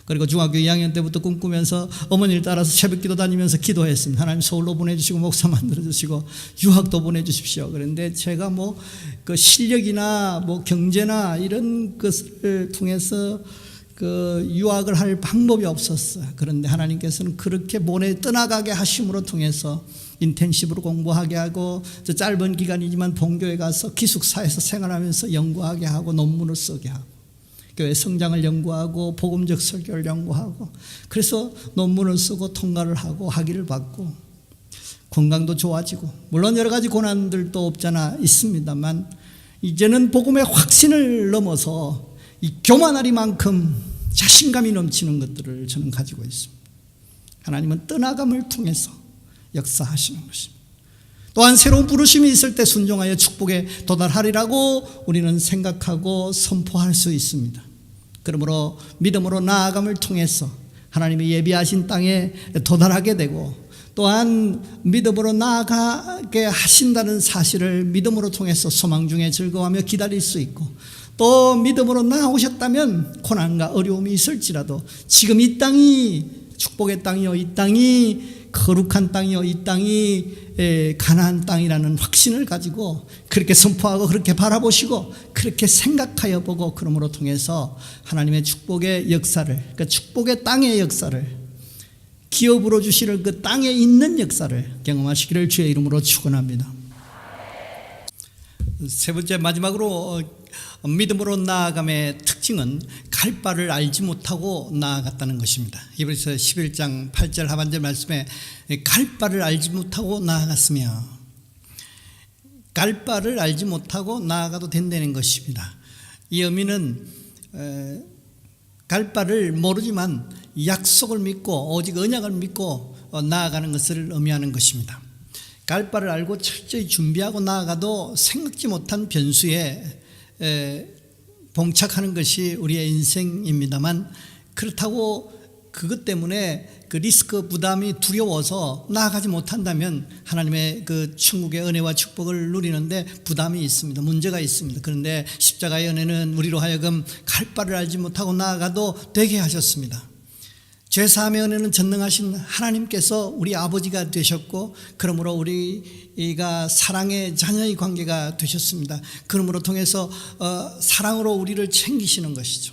Speaker 1: 그리고 중학교 2학년 때부터 꿈꾸면서 어머니를 따라서 새벽기도 다니면서 기도했습니다. 하나님 서울로 보내주시고 목사 만들어주시고 유학도 보내주십시오. 그런데 제가 그 실력이나 경제나 이런 것을 통해서 그 유학을 할 방법이 없었어요. 그런데 하나님께서는 그렇게 떠나가게 하심으로 통해서 인텐시브로 공부하게 하고, 저 짧은 기간이지만 본교에 가서 기숙사에서 생활하면서 연구하게 하고 논문을 쓰게 하고, 교회 성장을 연구하고 복음적 설교를 연구하고, 그래서 논문을 쓰고 통과를 하고 학위를 받고 건강도 좋아지고, 물론 여러 가지 고난들도 없잖아 있습니다만 이제는 복음의 확신을 넘어서 이 교만하리만큼 자신감이 넘치는 것들을 저는 가지고 있습니다. 하나님은 떠나감을 통해서 역사하시는 것입니다. 또한 새로운 부르심이 있을 때 순종하여 축복에 도달하리라고 우리는 생각하고 선포할 수 있습니다. 그러므로 믿음으로 나아감을 통해서 하나님이 예비하신 땅에 도달하게 되고, 또한 믿음으로 나아가게 하신다는 사실을 믿음으로 통해서 소망 중에 즐거워하며 기다릴 수 있고, 또 믿음으로 나아오셨다면 고난과 어려움이 있을지라도 지금 이 땅이 축복의 땅이요, 이 땅이 거룩한 땅이요, 이 땅이 가나안 땅이라는 확신을 가지고 그렇게 선포하고 그렇게 바라보시고 그렇게 생각하여 보고, 그러므로 통해서 하나님의 축복의 역사를, 그러니까 축복의 땅의 역사를 기업으로 주시는 그 땅에 있는 역사를 경험하시기를 주의 이름으로 축원합니다. 세 번째 마지막으로 믿음으로 나아감의 특징은 갈 바를 알지 못하고 나아갔다는 것입니다. 히브리서 11장 8절 하반절 말씀에 갈 바를 알지 못하고 나아갔으며, 갈 바를 알지 못하고 나아가도 된다는 것입니다. 이 의미는 갈 바를 모르지만 약속을 믿고 오직 언약을 믿고 나아가는 것을 의미하는 것입니다. 갈 바를 알고 철저히 준비하고 나아가도 생각지 못한 변수에 봉착하는 것이 우리의 인생입니다만, 그렇다고 그것 때문에 그 리스크 부담이 두려워서 나아가지 못한다면 하나님의 그 천국의 은혜와 축복을 누리는데 부담이 있습니다. 문제가 있습니다. 그런데 십자가의 은혜는 우리로 하여금 갈 바를 알지 못하고 나아가도 되게 하셨습니다. 죄사함의 은혜는 전능하신 하나님께서 우리 아버지가 되셨고, 그러므로 우리가 사랑의 자녀의 관계가 되셨습니다. 그러므로 통해서 사랑으로 우리를 챙기시는 것이죠.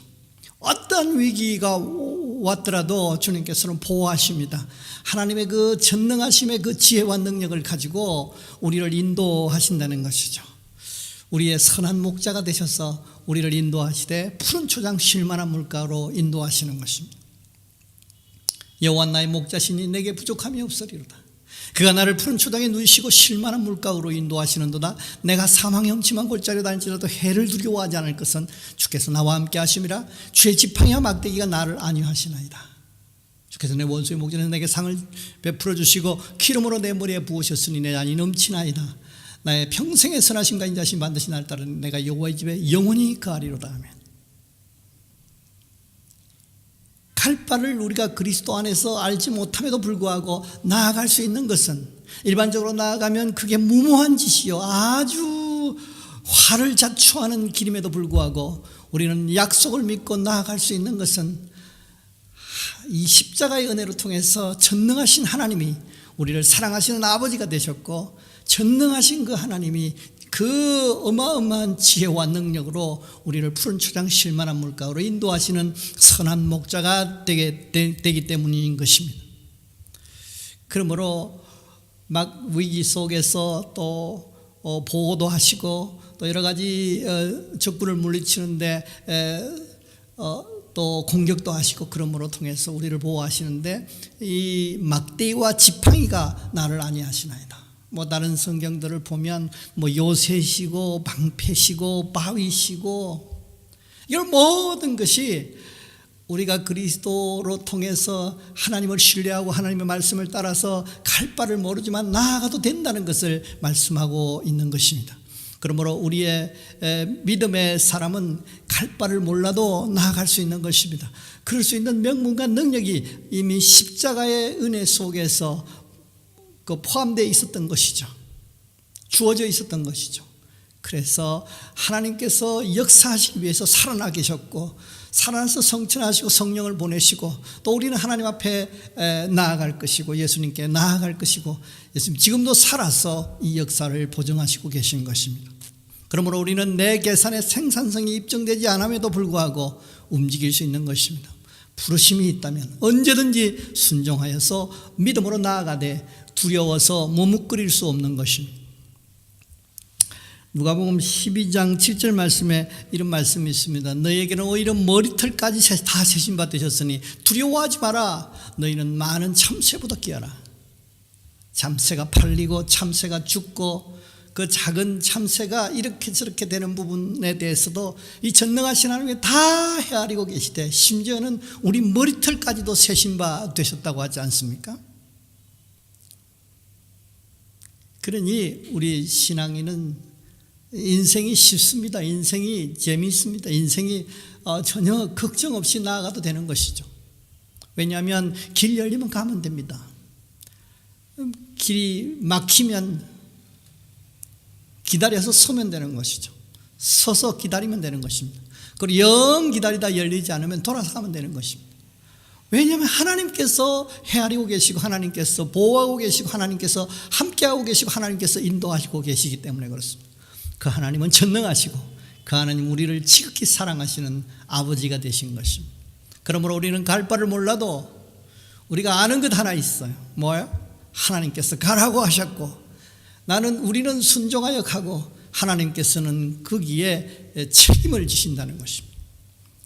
Speaker 1: 어떤 위기가 왔더라도 주님께서는 보호하십니다. 하나님의 그 전능하심의 그 지혜와 능력을 가지고 우리를 인도하신다는 것이죠. 우리의 선한 목자가 되셔서 우리를 인도하시되 푸른 초장 쉴 만한 물가로 인도하시는 것입니다. 여호와 나의 목자시니 내게 부족함이 없으리로다. 그가 나를 푸른 초장에 누이시고 쉴 만한 물가로 인도하시는도다. 내가 사망의 험침한 골짜기로 다닐지라도 해를 두려워하지 않을 것은 주께서 나와 함께 하심이라. 주의 지팡이와 막대기가 나를 안위하시나이다. 주께서 내 원수의 목전에서 내게 상을 베풀어 주시고 기름으로 내 머리에 부으셨으니 내 안이 넘치나이다. 나의 평생의 선하심과 인자심 반드시 나를 따르는 내가 여호와의 집에 영원히 거하리로다. 아멘. 갈 바를 우리가 그리스도 안에서 알지 못함에도 불구하고 나아갈 수 있는 것은, 일반적으로 나아가면 그게 무모한 짓이요 아주 화를 자초하는 길임에도 불구하고 우리는 약속을 믿고 나아갈 수 있는 것은 이 십자가의 은혜로 통해서 전능하신 하나님이 우리를 사랑하시는 아버지가 되셨고, 전능하신 그 하나님이 그 어마어마한 지혜와 능력으로 우리를 푸른 초장 쉴 만한 물가로 인도하시는 선한 목자가 되기 때문인 것입니다. 그러므로 막 위기 속에서 또 보호도 하시고 또 여러 가지 적군을 물리치는데 또 공격도 하시고, 그러므로 통해서 우리를 보호하시는데 이 막대기와 지팡이가 나를 안위하시나이다. 다른 성경들을 보면 요새시고 방패시고 바위시고, 이런 모든 것이 우리가 그리스도로 통해서 하나님을 신뢰하고 하나님의 말씀을 따라서 갈 바를 모르지만 나아가도 된다는 것을 말씀하고 있는 것입니다. 그러므로 우리의 믿음의 사람은 갈 바를 몰라도 나아갈 수 있는 것입니다. 그럴 수 있는 명분과 능력이 이미 십자가의 은혜 속에서 포함되어 있었던 것이죠. 주어져 있었던 것이죠. 그래서 하나님께서 역사하시기 위해서 살아나 계셨고, 살아나서 성천하시고 성령을 보내시고, 또 우리는 하나님 앞에 나아갈 것이고 예수님께 나아갈 것이고, 예수님 지금도 살아서 이 역사를 보증하시고 계신 것입니다. 그러므로 우리는 내 계산의 생산성이 입증되지 않음에도 불구하고 움직일 수 있는 것입니다. 부르심이 있다면 언제든지 순종하여서 믿음으로 나아가되 두려워서 머뭇거릴 수 없는 것입니다. 누가복음 12장 7절 말씀에 이런 말씀이 있습니다. 너희에게는 오히려 머리털까지 다 세신받으셨으니 두려워하지 마라. 너희는 많은 참새보다 귀하라. 참새가 팔리고 참새가 죽고 그 작은 참새가 이렇게 저렇게 되는 부분에 대해서도 이 전능하신 하나님이 다 헤아리고 계시되, 심지어는 우리 머리털까지도 세신바 되셨다고 하지 않습니까? 그러니 우리 신앙인은 인생이 쉽습니다. 인생이 재미있습니다. 인생이 전혀 걱정 없이 나아가도 되는 것이죠. 왜냐하면 길 열리면 가면 됩니다. 길이 막히면 기다려서 서면 되는 것이죠. 서서 기다리면 되는 것입니다. 그리고 영 기다리다 열리지 않으면 돌아서 가면 되는 것입니다. 왜냐하면 하나님께서 헤아리고 계시고, 하나님께서 보호하고 계시고, 하나님께서 함께하고 계시고, 하나님께서 인도하시고 계시기 때문에 그렇습니다. 그 하나님은 전능하시고 그 하나님 우리를 지극히 사랑하시는 아버지가 되신 것입니다. 그러므로 우리는 갈 바를 몰라도 우리가 아는 것 하나 있어요. 뭐예요? 하나님께서 가라고 하셨고 우리는 순종하여 가고 하나님께서는 거기에 책임을 지신다는 것입니다.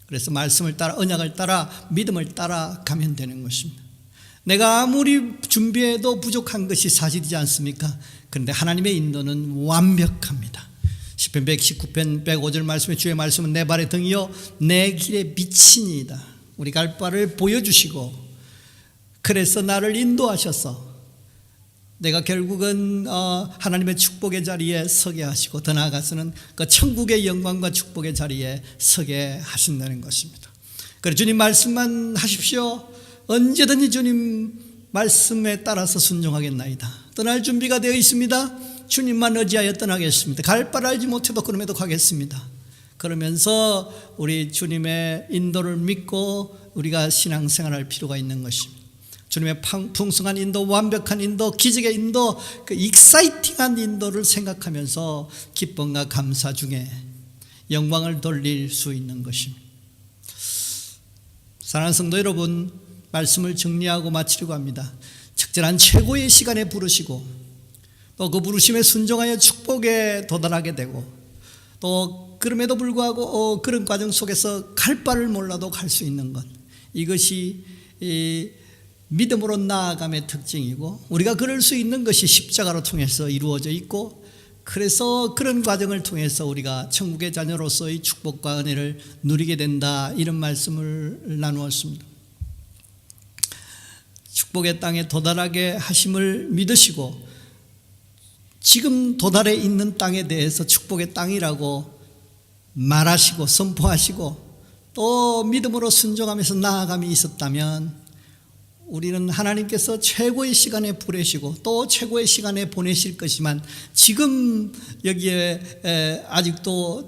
Speaker 1: 그래서 말씀을 따라 언약을 따라 믿음을 따라 가면 되는 것입니다. 내가 아무리 준비해도 부족한 것이 사실이지 않습니까? 그런데 하나님의 인도는 완벽합니다. 시편 119편 105절 말씀에 주의 말씀은 내 발의 등이요 내 길의 빛이니이다. 우리 갈 바를 보여주시고 그래서 나를 인도하셔서 내가 결국은 하나님의 축복의 자리에 서게 하시고 더 나아가서는 그 천국의 영광과 축복의 자리에 서게 하신다는 것입니다. 그래 주님 말씀만 하십시오. 언제든지 주님 말씀에 따라서 순종하겠나이다. 떠날 준비가 되어 있습니다. 주님만 의지하여 떠나겠습니다. 갈 바를 알지 못해도 그럼에도 가겠습니다. 그러면서 우리 주님의 인도를 믿고 우리가 신앙생활할 필요가 있는 것입니다. 주님의 풍성한 인도, 완벽한 인도, 기적의 인도, 그 익사이팅한 인도를 생각하면서 기쁨과 감사 중에 영광을 돌릴 수 있는 것입니다. 사랑하는 성도 여러분, 말씀을 정리하고 마치려고 합니다. 적절한 최고의 시간에 부르시고 또 그 부르심에 순종하여 축복에 도달하게 되고 또 그럼에도 불구하고 그런 과정 속에서 갈 바를 몰라도 갈 수 있는 것, 이것이 믿음으로 나아감의 특징이고 우리가 그럴 수 있는 것이 십자가로 통해서 이루어져 있고 그래서 그런 과정을 통해서 우리가 천국의 자녀로서의 축복과 은혜를 누리게 된다, 이런 말씀을 나누었습니다. 축복의 땅에 도달하게 하심을 믿으시고 지금 도달해 있는 땅에 대해서 축복의 땅이라고 말하시고 선포하시고 또 믿음으로 순종하면서 나아감이 있었다면 우리는 하나님께서 최고의 시간에 부르시고 또 최고의 시간에 보내실 것이지만 지금 여기에 아직도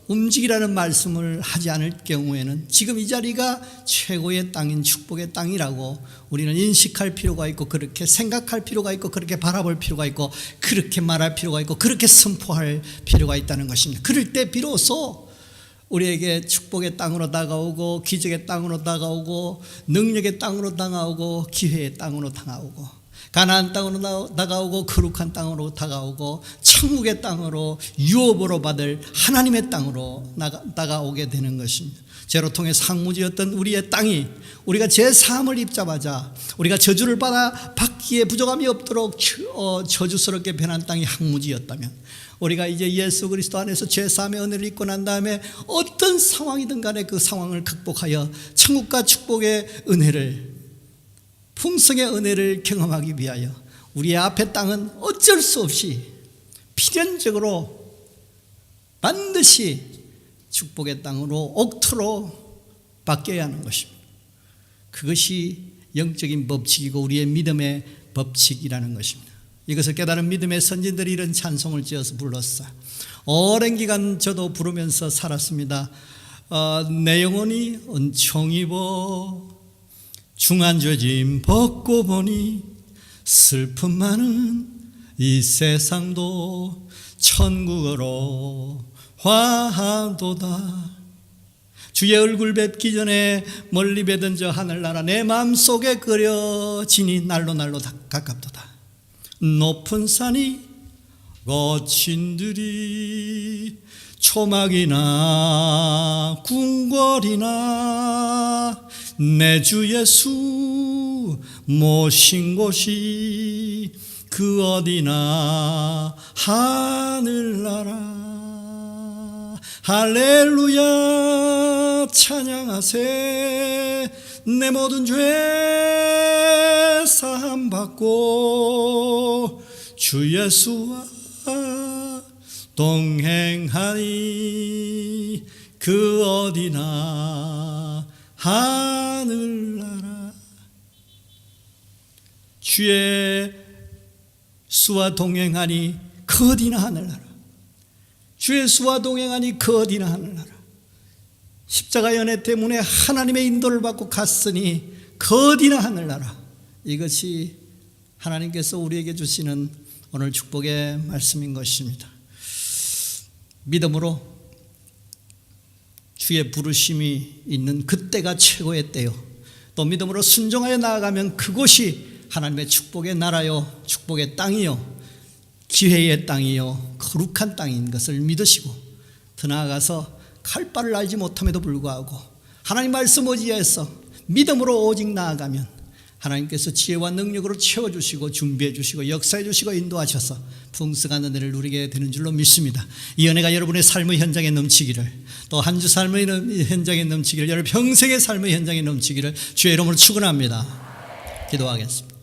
Speaker 1: 움직이라는 말씀을 하지 않을 경우에는 지금 이 자리가 최고의 땅인 축복의 땅이라고 우리는 인식할 필요가 있고 그렇게 생각할 필요가 있고 그렇게 바라볼 필요가 있고 그렇게 말할 필요가 있고 그렇게 선포할 필요가 있다는 것입니다. 그럴 때 비로소 우리에게 축복의 땅으로 다가오고 기적의 땅으로 다가오고 능력의 땅으로 다가오고 기회의 땅으로 다가오고 가나안 땅으로 다가오고 거룩한 땅으로 다가오고 천국의 땅으로 유업으로 받을 하나님의 땅으로 다가오게 되는 것입니다. 죄로 통해 상무지였던 우리의 땅이 우리가 제3을 입자마자 우리가 저주를 받기에 부족함이 없도록 저주스럽게 변한 땅이 항무지였다면 우리가 이제 예수 그리스도 안에서 제3의 은혜를 입고 난 다음에 어떤 상황이든 간에 그 상황을 극복하여 천국과 축복의 은혜를, 풍성의 은혜를 경험하기 위하여 우리의 앞의 땅은 어쩔 수 없이 필연적으로 반드시 축복의 땅으로 옥토로 바뀌어야 하는 것입니다. 그것이 영적인 법칙이고 우리의 믿음의 법칙이라는 것입니다. 이것을 깨달은 믿음의 선진들이 이런 찬송을 지어서 불렀어요. 오랜 기간 저도 부르면서 살았습니다. 내 영혼이 은총 입어 중한 죄짐 벗고 보니 슬픔 많은 이 세상도 천국으로 화하도다. 주의 얼굴 뵙기 전에 멀리 뵈던 저 하늘나라 내 마음속에 그려지니 날로 가깝도다. 높은 산이 거친 들이 초막이나 궁궐이나 내 주 예수 모신 곳이 그 어디나 하늘나라. 할렐루야 찬양하세. 내 모든 죄 사함 받고 주 예수와 동행하니 그 어디나 하늘나라. 주 예수와 동행하니 그 어디나 하늘나라. 주 예수와 동행하니 그 어디나 하늘나라. 십자가 연애 때문에 하나님의 인도를 받고 갔으니 그 어디나 하늘나라. 이것이 하나님께서 우리에게 주시는 오늘 축복의 말씀인 것입니다. 믿음으로 주의 부르심이 있는 그때가 최고의 때요, 또 믿음으로 순종하여 나아가면 그곳이 하나님의 축복의 나라요, 축복의 땅이요, 기회의 땅이요, 거룩한 땅인 것을 믿으시고 더 나아가서 갈 바를 알지 못함에도 불구하고 하나님 말씀 의지해서 믿음으로 오직 나아가면 하나님께서 지혜와 능력으로 채워주시고 준비해주시고 역사해주시고 인도하셔서 풍성한 은혜를 누리게 되는 줄로 믿습니다. 이 은혜가 여러분의 삶의 현장에 넘치기를, 또 한 주 삶의 현장에 넘치기를, 여러분 평생의 삶의 현장에 넘치기를 주의 이름으로 축원합니다. 기도하겠습니다.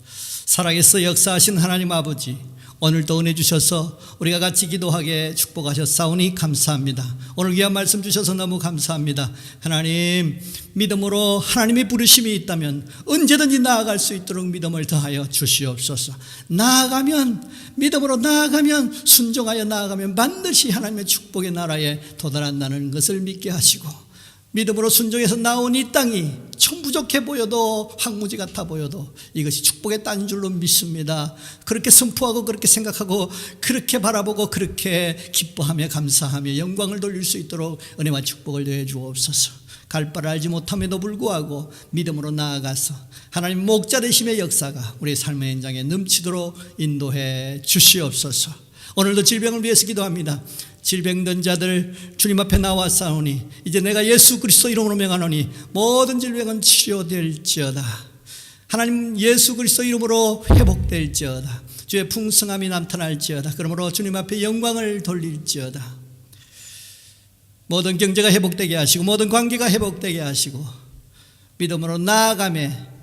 Speaker 1: 살아계서 역사하신 하나님 아버지, 오늘도 은혜 주셔서 우리가 같이 기도하게 축복하셨사오니 감사합니다. 오늘 귀한 말씀 주셔서 너무 감사합니다. 하나님, 믿음으로 하나님의 부르심이 있다면 언제든지 나아갈 수 있도록 믿음을 더하여 주시옵소서. 나아가면, 믿음으로 나아가면, 순종하여 나아가면 반드시 하나님의 축복의 나라에 도달한다는 것을 믿게 하시고, 믿음으로 순종해서 나온 이 땅이 좀 부족해 보여도, 황무지 같아 보여도 이것이 축복의 땅인 줄로 믿습니다. 그렇게 선포하고 그렇게 생각하고 그렇게 바라보고 그렇게 기뻐하며 감사하며 영광을 돌릴 수 있도록 은혜와 축복을 더해 주옵소서. 갈 바를 알지 못함에도 불구하고 믿음으로 나아가서 하나님 목자 되심의 역사가 우리의 삶의 현장에 넘치도록 인도해 주시옵소서. 오늘도 질병을 위해서 기도합니다. 질병든 자들 주님 앞에 나왔사오니 이제 내가 예수 그리스도 이름으로 명하노니 모든 질병은 치료될지어다. 하나님 예수 그리스도 이름으로 회복될지어다. 주의 풍성함이 나타날지어다. 그러므로 주님 앞에 영광을 돌릴지어다. 모든 경제가 회복되게 하시고 모든 관계가 회복되게 하시고 믿음으로 나아가며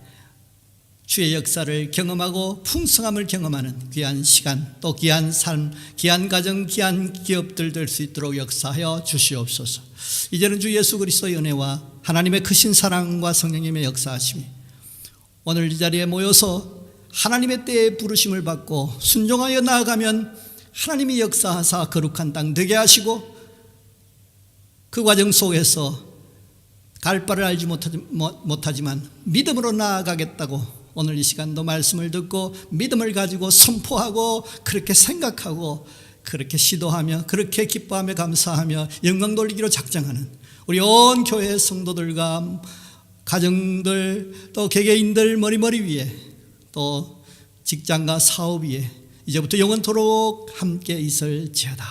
Speaker 1: 주의 역사를 경험하고 풍성함을 경험하는 귀한 시간, 또 귀한 삶, 귀한 가정, 귀한 기업들 될 수 있도록 역사하여 주시옵소서. 이제는 주 예수 그리스도의 은혜와 하나님의 크신 사랑과 성령님의 역사하심이 오늘 이 자리에 모여서 하나님의 때에 부르심을 받고 순종하여 나아가면 하나님이 역사하사 거룩한 땅 되게 하시고, 그 과정 속에서 갈 바를 알지 못하지만 믿음으로 나아가겠다고 오늘 이 시간도 말씀을 듣고 믿음을 가지고 선포하고 그렇게 생각하고 그렇게 시도하며 그렇게 기뻐하며 감사하며 영광 돌리기로 작정하는 우리 온 교회 성도들과 가정들, 또 개개인들 머리 위에, 또 직장과 사업 위에 이제부터 영원토록 함께 있을지어다.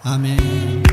Speaker 1: 아멘.